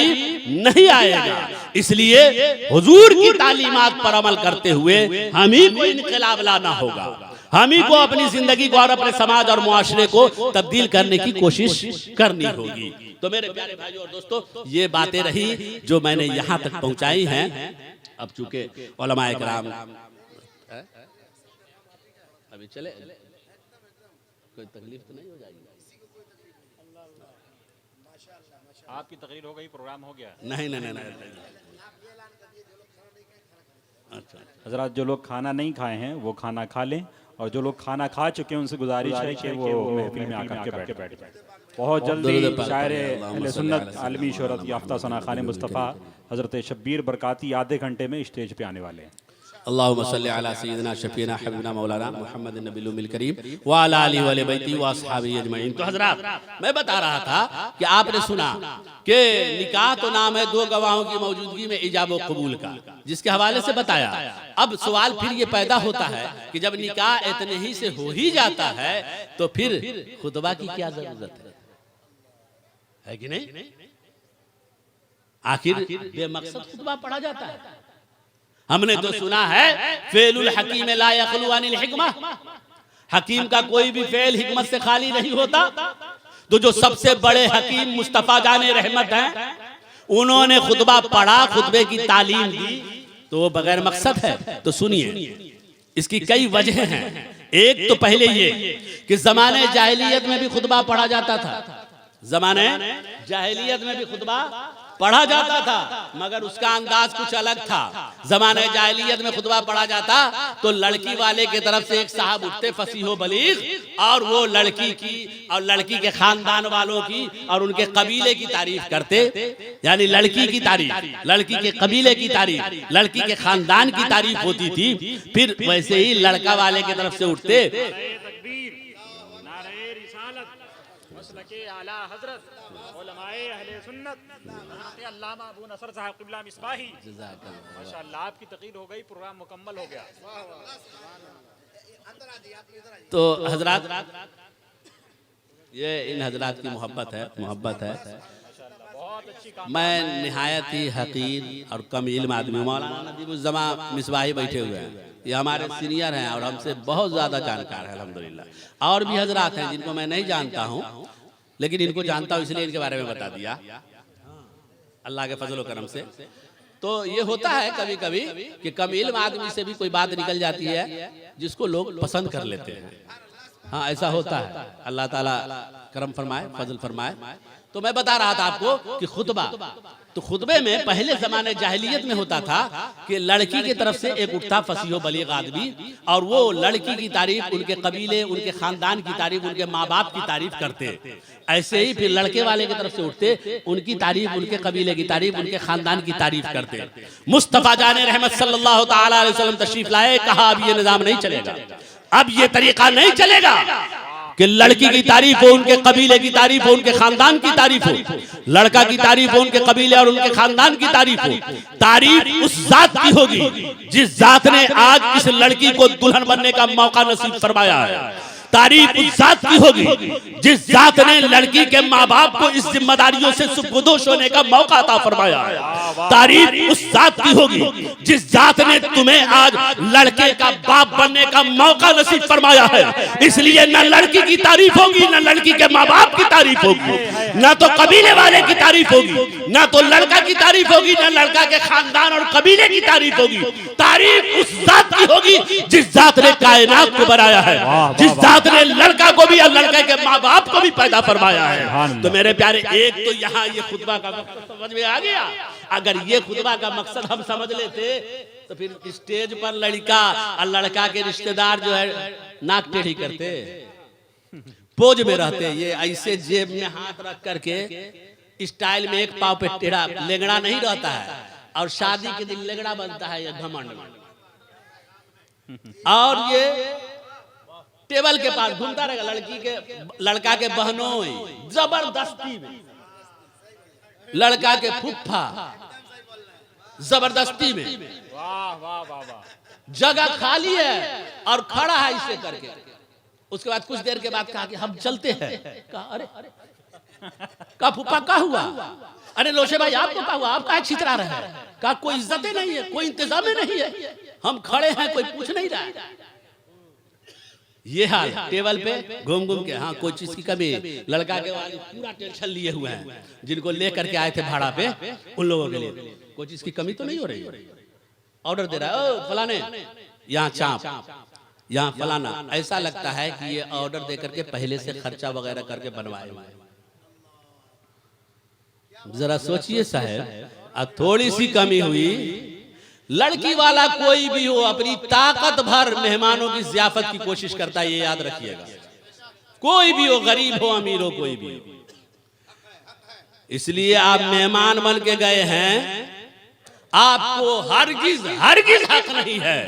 नहीं आएगा। इसलिए हुजूर की तालीमात पर अमल करते हुए हम ही को इनकलाब लाना होगा, हम ही को अपनी जिंदगी को और अपने समाज और मुआशरे को तब्दील करने की कोशिश करनी होगी। तो मेरे प्यारे भाइयों और दोस्तों, ये बातें रही जो मैंने यहाँ तक पहुँचाई हैं। अब चूंकि उलमाए किराम अभी चले, कोई तकलीफ तो नहीं हो जाएगी? आपकी तकरीर हो गई, प्रोग्राम हो गया? नहीं। अच्छा, हजरत जो लोग खाना नहीं खाए हैं वो खाना खा लें, और जो लोग खाना खा चुके हैं उनसे गुजारिश है कि वो महफिल में आकर के बैठ जाए। बहुत जल्दी शायर अहले सुन्नत आलमी शोहरत याफ्ता सना खान मुस्तफ़ा हजरत शब्बीर बरकाती आधे घंटे में स्टेज पे आने वाले हैं। अल्लाहुम्मा सल्ली अला सय्यिदिना शफीना हबीबना मौलाना मुहम्मद नबील उम्मील करीम व अला आलिहि व बैती व अस्हाबी अजमईन। तो हजरात, मैं बता रहा था कि आपने सुना कि निकाह तो नाम है 2 गवाहों की मौजूदगी में इजाब व कबूल का, जिसके हवाले से बताया। अब सवाल फिर ये पैदा होता है कि जब निकाह इतने ही से हो ही जाता है तो फिर खुतबा की क्या जरूरत है कि नहीं? आखिर बेमकसद खुतबा पढ़ा जाता है। हमने तो सुना है फेलुल हकीम ला यखलु अनिल हिकमा, हकीम का कोई भी फेल हिकमत से खाली नहीं होता। तो जो सबसे बड़े हकीम मुस्तफा जाने रहमत हैं, उन्होंने खुतबा पढ़ा, खुतबे की तालीम दी, तो वो बगैर मकसद है? तो सुनिए, इसकी कई वजह हैं। एक तो पहले ये कि जमाने जाहिलियत में भी खुतबा पढ़ा जाता था, जमाने जाहिलियत में भी खुतबा पढ़ा जाता था, मगर उसका अंदाज कुछ अलग था। जमाने जाहिलियत में खुतबा पढ़ा जाता तो लड़की वाले की तरफ से एक साहब उठते फसीहो बलीग, और वो लड़की की और लड़की के खानदान वालों की और उनके कबीले की तारीफ करते, यानी लड़की की तारीफ, लड़की के कबीले की तारीफ, लड़की के खानदान की तारीफ होती थी। फिर वैसे ही लड़का वाले की तरफ से उठते माशाअल्लाह, आपकी तकरीर हो गई, प्रोग्राम मुकम्मल हो गया। तो हजरात, ये इन हजरात की मोहब्बत है। मैं निहायत ही हकीर और कम इल्म आदमी, मौलाना नदीमुज़्ज़मा मिसबाही बैठे हुए हैं, ये हमारे सीनियर हैं और हमसे बहुत ज़्यादा जानकार है अल्हम्दुलिल्लाह। और भी हजरात हैं जिनको मैं नहीं जानता हूँ, लेकिन इनको जानता हूँ इसलिए इनके बारे में बता दिया अल्लाह के फजल करम से। तो ये होता है कभी कभी कि कम इल्म आदमी से भी कोई बात निकल जाती है जिसको लोग पसंद कर लेते हैं। हाँ ऐसा होता है, अल्लाह ताला करम फरमाए, फजल फरमाए। तो मैं बता रहा था आपको कि खुतबा, तो खुतबे में पहले जमाने जाहिलियत में होता था कि लड़की की तरफ से एक उठता फसीहो बलीग आदमी, और वो लड़की की तारीफ, उनके कबीले, उनके खानदान की तारीफ, उनके माँ बाप की तारीफ करते। ऐसे ही फिर लड़के वाले की तरफ से उठते, उनकी तारीफ, उनके कबीले की तारीफ, उनके खानदान की तारीफ करते। मुस्तफा जाने रहमत सल्लल्लाहु ताला अलैहि वसल्लम तशरीफ लाए, कहा अब ये निजाम नहीं चलेगा, अब ये तरीका नहीं चलेगा कि लड़की की तारीफ हो, उनके कबीले की तारीफ हो, उनके खानदान की तारीफ हो, लड़का की तारीफ हो, उनके कबीले और उनके खानदान की तारीफ हो। तारीफ उस जात की होगी जिस जात ने आज इस लड़की को दुल्हन बनने का मौका नसीब फरमाया है। तारीफ उस जात की होगी जिस जात ने लड़की के माँ बाप को इस जिम्मेदारियों से सुपुर्दोश होने का मौका अता फरमाया है। तारीफ उस जात की होगी जिस जात ने तुम्हें आज लड़के का बाप बनने का मौका नसीब फरमाया है। इसलिए न लड़की की तारीफ होगी, न लड़की के माँ बाप की तारीफ होगी, न तो कबीले वाले की तारीफ होगी, न तो लड़का की तारीफ होगी, न लड़का के खानदान और कबीले की तारीफ होगी। तारीफ उस जात की होगी जिस जात ने कायनात को बनाया है, जिस जात ने लड़का को भी और लड़के के माँ बाप को भी पैदा फरमाया है। तो मेरे प्यारे, एक तो यहाँ ये खुतबा का मकसद समझ में आ गया। अगर ये खुतबा का मकसद हम समझ लेते तो फिर स्टेज पर लड़का और लड़का के रिश्तेदार जो है नाक टेढ़ी करते, पोज में रहते, ये ऐसे जेब में हाथ रख करके स्टाइल में एक पाव पे टेढ़ा लेंगड़ा नहीं रहता है, और शादी के दिन लेंगड़ा बनता है ये घमंड। और ये टेबल के पास घूमता रहेगा, लड़का के बहनों जबरदस्ती में, लड़का के फुफ्फा जबरदस्ती में, वाह वाह वाह वाह, जगह खाली है और खड़ा है इसे करके। उसके बाद कुछ देर के बाद कहा कि हम चलते हैं। कहा अरे का फुफ्फा का हुआ? अरे लोशे भाई आपको क्या हुआ, आप काहे छितरा रहे हैं? कहा कोई इज्जत नहीं है, कोई इंतजाम नहीं है, हम खड़े हैं, कोई पूछ नहीं रहा है। ये हाल टेबल पे घूम घूम के, हाँ कोई चीज की कमी, लड़का के वाले पूरा टेंशन लिए हुए हैं, जिनको लेकर के आए थे भाड़ा पे, उन लोगों के लिए कोई चीज की कमी तो नहीं हो रही। ऑर्डर दे रहा है, ओ फलाने यहाँ चाप, यहाँ फलाना। ऐसा लगता है कि ये ऑर्डर दे करके पहले से खर्चा वगैरह करके बनवाए हुए। जरा सोचिए साहब, अब थोड़ी सी कमी हुई, लड़की वाला कोई भी हो अपनी ताकत भर मेहमानों की ज़ियाफत की कोशिश करता है, ये याद रखिएगा। कोई भी हो, गरीब हो अमीर हो, कोई भी हो। इसलिए आप मेहमान बन के गए हैं, आपको हरगिज हरगिज हक नहीं है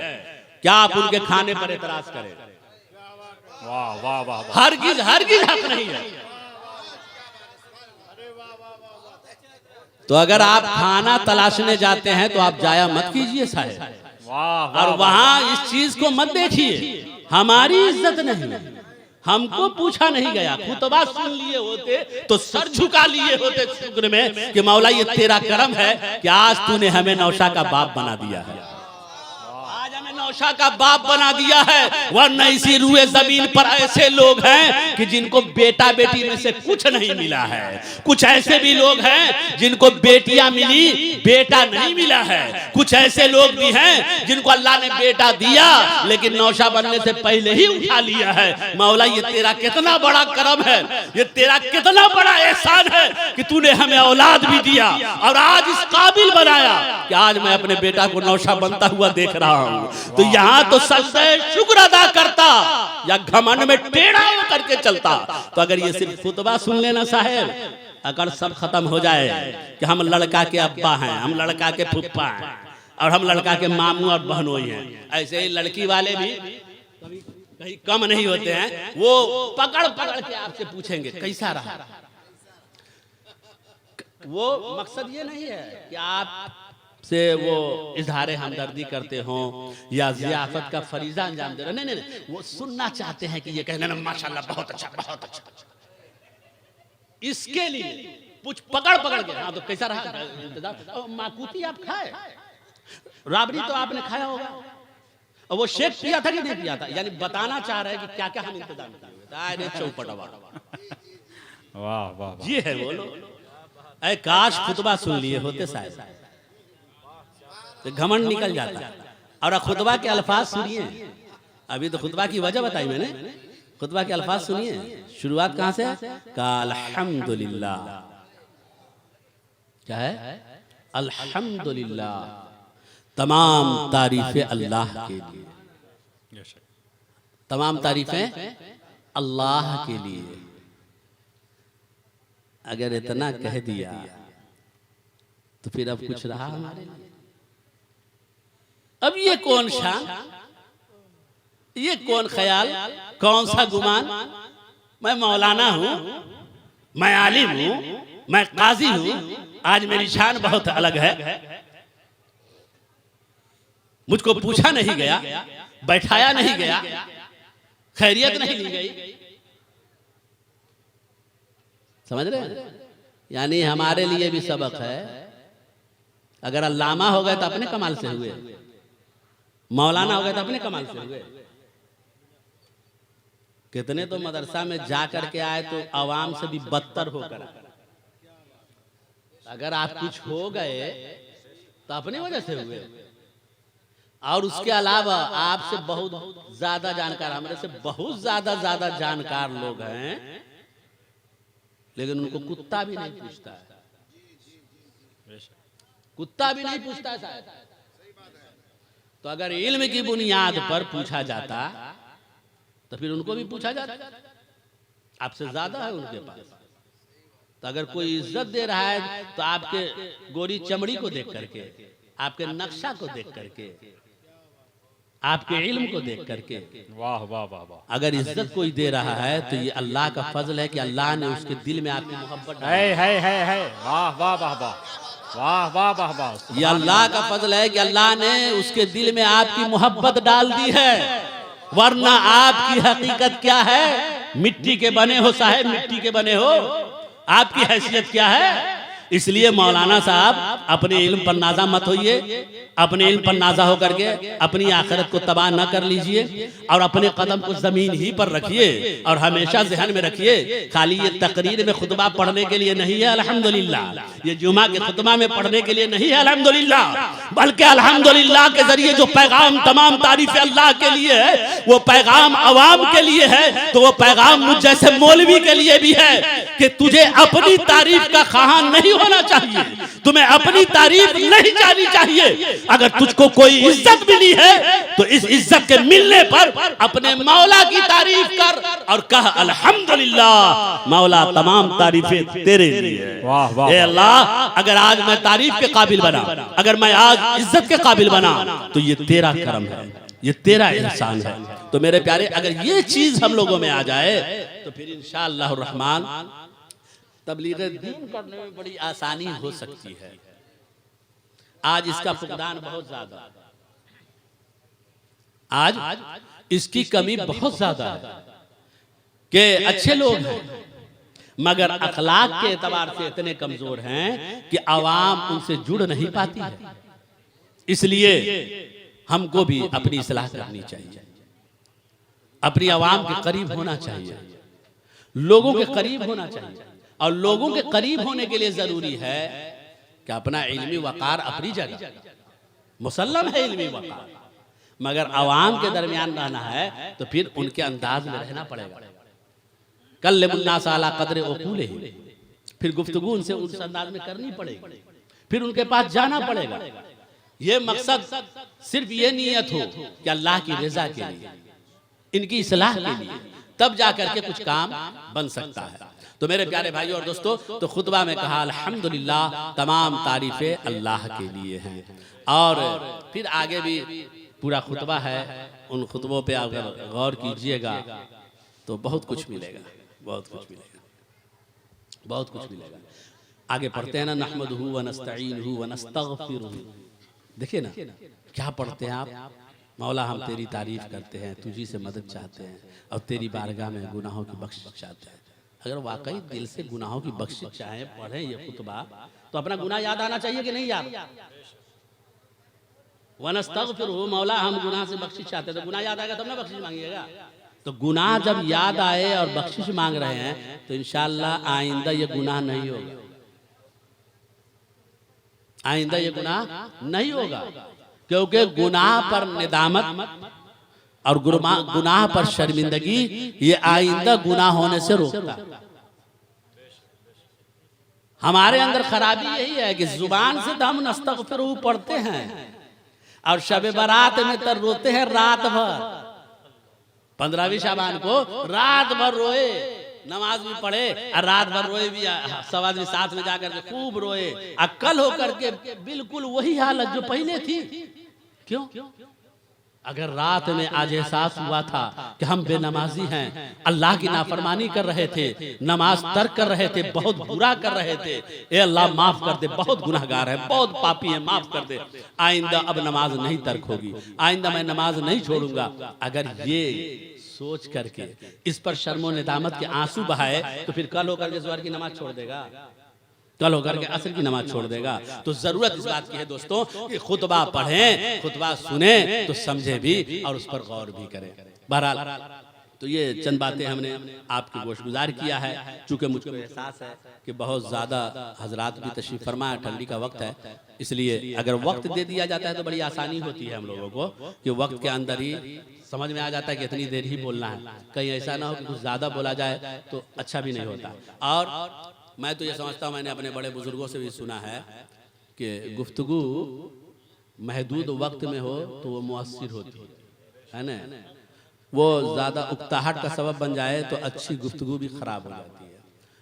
क्या आप उनके खाने पर एतराज करें। वाह वाह वाह, हरगिज हरगिज हक नहीं है। तो अगर आप खाना तलाशने जाते हैं तो आप जाया मत कीजिए साहब, और वहां इस चीज को मत देखिए। हमारी इज्जत नहीं, हमको पूछा नहीं गया, खुतबा सुन लिए होते तो सर झुका लिए होते शुक्र में कि मौला ये तेरा करम है कि आज तूने हमें नौशा का बाप बना दिया है, आज हमें नौशा का बाप बना दिया है। वरना इसी रुए जमीन पर ऐसे लोग हैं कि जिनको बेटा बेटी में से कुछ नहीं मिला है। कुछ ऐसे भी लोग हैं जिनको बेटियां मिली, बेटा नहीं मिला है। कुछ ऐसे लोग भी हैं जिनको अल्लाह ने बेटा दिया लेकिन नौशा बनने से पहले ही उठा लिया है। मौला ये तेरा कितना बड़ा करम है, ये तेरा कितना बड़ा एहसान है कि तूने हमें औलाद भी दिया और आज इस काबिल बनाया कि आज मैं अपने बेटा को नौशा बनता हुआ देख रहा हूँ। तो यहाँ तो सजदे शुक्र अदा करता या घमंड में टेढ़ा होकर के चलता। तो अगर ये सिर्फ खुतबा सुन लेना साहब, अगर सब खत्म हो जाए कि हम लड़का के अब्बा हैं, हम लड़का के फुप्पा हैं और हम लड़का के मामू और बहनोई हैं, ऐसे ही लड़की वाले भी कहीं कम नहीं होते हैं। वो पकड़ पकड़ के आपसे पूछेंगे कैसा रहा। वो मकसद ये नहीं है कि आप से वो इजहार हमदर्दी करते हो या ज़ियाफत का फरीजा अंजाम दे रहे, नहीं नहीं, वो सुनना चाहते हैं कि ये कहना ना माशाल्लाह बहुत अच्छा बहुत अच्छा। इसके लिए कुछ पकड़ पकड़ के, हाँ तो कैसा रहा इंतजाम, माकूती आप खाए, राबड़ी तो आपने खाया होगा, और वो शेक पिया था कि नहीं पिया था, यानी बताना चाह रहे हैं कि क्या क्या हम इंतजाम किए। चौपटवा वाह वाह, ये है वो लोग। ऐ काश खुतबा सुन लिए होते साहब, तो घमंड निकल जाता। और खुतबा के अल्फाज सुनिए, अभी तो खुतबा की वजह बताई मैंने खुतबा के अल्फाज सुनिए, शुरुआत कहां से है? का अल्हम्दुलिल्लाह। क्या है? अल्हम्दुलिल्लाह, तमाम तारीफें अल्लाह के लिए, तमाम तारीफें अल्लाह के लिए। अगर इतना कह दिया तो फिर अब कुछ रहा हमारे लिए? अब ये कौन शान, ये कौन ख्याल, कौन सा गुमान? मैं मौलाना हूं, मैं आलिम हूं, मैं काजी हूं, आज मेरी शान बहुत अलग है। मुझको पूछा नहीं गया, बैठाया नहीं गया, खैरियत नहीं ली गई। समझ रहे हैं? यानी हमारे लिए भी सबक है। अगर अल्लामा हो गए तो अपने कमाल से हुए, मौलाना हो गए तो अपने कमाल से हुए। कितने तो मदरसा में जा करके आए तो आवाम से भी बदतर होकर आए। अगर आप कुछ हो गए तो अपनी वजह से हुए, और उसके अलावा आपसे बहुत ज्यादा जानकार, हमारे से बहुत ज्यादा जानकार लोग हैं, लेकिन उनको कुत्ता भी नहीं पूछता है, कुत्ता भी नहीं पूछता है। तो अगर इल्म की बुनियाद पर पूछा जाता तो फिर उनको भी पूछा जाता, आपसे ज्यादा है उनके पास। तो अगर कोई इज्जत दे रहा है तो आपके गोरी चमड़ी को देख करके, आपके नक्शा को देख करके, आपके इल्म को देख करके। वाह वाह वाह वाह। अगर इज्जत कोई दे रहा है तो ये अल्लाह का फजल है कि अल्लाह ने उसके दिल में आपकी मोहब्बत है। वाह वाह वाह वाह, वाह वाह वाह वाह। ये अल्लाह का फजल है कि अल्लाह ने उसके दिल में आपकी मोहब्बत डाल दी है, वरना आपकी हकीकत क्या है? मिट्टी के बने हो साहेब, मिट्टी के बने हो, आपकी हैसियत क्या है? इसलिए मौलाना साहब अपने इल्म पर नाजा मत होइए, अपने इल्म पर नाजा होकर के अपनी आखिरत को तबाह न कर लीजिए, और अपने कदम को जमीन ही पर रखिए। और हमेशा ज़हन में रखिए, खाली ये तकरीर में खुतबा पढ़ने के लिए नहीं है अल्हम्दुलिल्लाह, ये जुमा के खुतबा में पढ़ने के लिए नहीं है अल्हम्दुलिल्लाह, बल्कि अल्हम्दुलिल्लाह के जरिए जो पैगाम तमाम तारीफ अल्लाह के लिए है, वो पैगाम अवाम के लिए है। तो वो पैगाम मुझ जैसे मौलवी के लिए भी है कि तुझे अपनी तारीफ का ख़्वाहान नहीं होना चाहिए, तुम्हें अपनी तारीफ नहीं जानी चाहिए। अगर तुझको कोई इज्जत मिली है तो इस इज्जत के मिलने पर अपने मौला की तारीफ कर और कह अल्हम्दुलिल्लाह, मौला तमाम तारीफें तेरे लिए। वाह वाह। ए अल्लाह, अगर आज मैं तारीफ के काबिल बना, अगर मैं आज इज्जत के काबिल बना, तो ये तेरा करम है, ये तेरा एहसान है। तो मेरे प्यारे, अगर ये चीज हम लोगों में आ जाए तो फिर इंशाअल्लाह रहमान तबलीग दीन करने में बड़ी आसानी हो सकती है। आज इसका फुकदान बहुत ज्यादा, आज इसकी कमी बहुत ज्यादा है कि अच्छे लोग हैं मगर अखलाक के एतबार से इतने कमजोर हैं कि आवाम उनसे जुड़ नहीं पाती है। इसलिए हमको भी अपनी इस्लाह करनी चाहिए, अपनी आवाम के करीब होना चाहिए, लोगों के करीब होना चाहिए। और लोगों के करीब होने के लिए जरूरी है कि अपना इल्मी वकार अपनी जगह मुसल्लम है, इल्मी वकार, मगर आवाम के दरमियान रहना है तो फिर उनके अंदाज में रहना पड़ेगा। कल्लमुन्नास अला क़द्रि उक़ूलिहिम, फिर गुफ्तगू उनसे उस अंदाज में करनी पड़ेगी, फिर उनके पास जाना पड़ेगा। ये मकसद सिर्फ ये नीयत हो कि अल्लाह की रज़ा के लिए, इनकी इस्लाह के लिए, तब जाकर के कुछ काम बन सकता है। तो मेरे प्यारे भाइयों और दोस्तों, तो खुतबा में कहा अल्हम्दुलिल्लाह, तमाम तारीफें अल्लाह के लिए हैं। और फिर आगे भी पूरा खुतबा है, उन खुतबों पे अगर गौर कीजिएगा तो बहुत कुछ मिलेगा, बहुत कुछ मिलेगा, बहुत कुछ मिलेगा। आगे पढ़ते हैं ना, नहमदुहु व नस्तईनुहु व नस्तगफिरुहु। देखिए ना क्या पढ़ते हैं आप, मौला हम तेरी तारीफ करते हैं, तुझी से मदद चाहते हैं और तेरी बारगाह में गुनाहों की बख्शिश चाहते हैं। अगर वाकई दिल से गुनाहों की बख्शिश चाहे, पढ़े ये खुतबा, तो अपना गुनाह याद आना चाहिए कि नहीं याद? वनस्तगफिरुहु, मौला हम गुनाह से बख्शिश चाहते हैं, तो गुनाह याद आएगा तब ना बख्शिश मांगिएगा। तो गुनाह जब याद आए और बख्शिश मांग रहे हैं तो इंशाअल्लाह आइंदा ये गुनाह नहीं होगा, आइंदा ये गुनाह नहीं होगा, क्योंकि गुनाह पर निदामत और गुनाह पर शर्मिंदगी ये आइंदा गुनाह होने से रोकता है। हमारे अंदर खराबी यही है कि जुबान से तो हम नस्तगफिरू पढ़ते हैं और शब बारात में तो रोते हैं रात भर। 15वीं शाबान को रात भर रोए, नमाज भी पढ़े और रात भर रोए भी, सब आदमी साथ में जाकर के खूब रोए। कल होकर के बिल्कुल वही हालत जो पहले थी। क्यों? अगर रात में आज एहसास हुआ था कि हम बेनमाजी हैं, अल्लाह की नाफरमानी कर रहे थे, नमाज तर्क कर रहे थे, बहुत बुरा कर रहे थे, ए अल्लाह माफ कर दे, बहुत गुनहगार है, बहुत पापी है, माफ कर दे, आइंदा अब नमाज नहीं तर्क होगी, आइंदा मैं नमाज नहीं छोड़ूंगा। अगर ये सोच करके इस पर शर्मो निदामत के आंसू बहाए तो फिर कल होकर के ज़ोहर की नमाज छोड़ देगा, कल होकर के असर की नमाज छोड़ देगा। तो जरूरत इस बात की है दोस्तों कि खुतबा पढ़ें, खुतबा सुने तो समझे भी और उस पर गौर भी करें। बहरहाल तो ये चंद बातें हमने आपकी गोशगुजार किया है। चूंकि मुझको एहसास है कि बहुत ज़्यादा हजरात भी तशरीफ़ फरमा, ठंडी का वक्त है, इसलिए अगर वक्त दे दिया जाता है तो बड़ी आसानी होती है हम लोगों को कि वक्त के अंदर ही समझ में आ जाता है कि इतनी देर ही बोलना है। कहीं ऐसा ना हो कि कुछ ज़्यादा बोला जाए तो अच्छा भी नहीं होता। और मैं तो ये समझता हूँ, मैंने अपने बड़े बुजुर्गों से भी सुना है कि गुफ्तगू महदूद वक्त में हो तो वो मुअस्सिर होती है ना, वो ज़्यादा उकताहट का सबब बन जाए तो अच्छी गुफ्तगू भी ख़राब हो जाती है।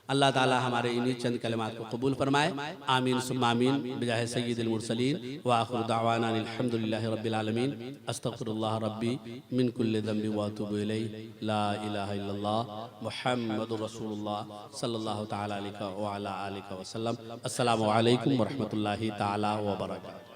अल्लाह ताला हमारे इन्हीं चंद कलिमात को कबूल फरमाए। आमीन सुम्मा आमीन बिजाह सय्यिदिल मुरसलीन व आखिरु दावाना अल्हम्दुलिल्लाहि रब्बिल आलमीन। अस्तगफिरुल्लाह रब्बी मिन कुल्लि ज़ंबि व अतूबु इलैहि। ला इलाहा इल्लल्लाह मुहम्मदुर रसूलुल्लाह सल्लल्लाहु तआला अलैहि व अला आलिहि व सल्लम। अस्सलामु अलैकुम व रहमतुल्लाहि तआला व बरकातहू।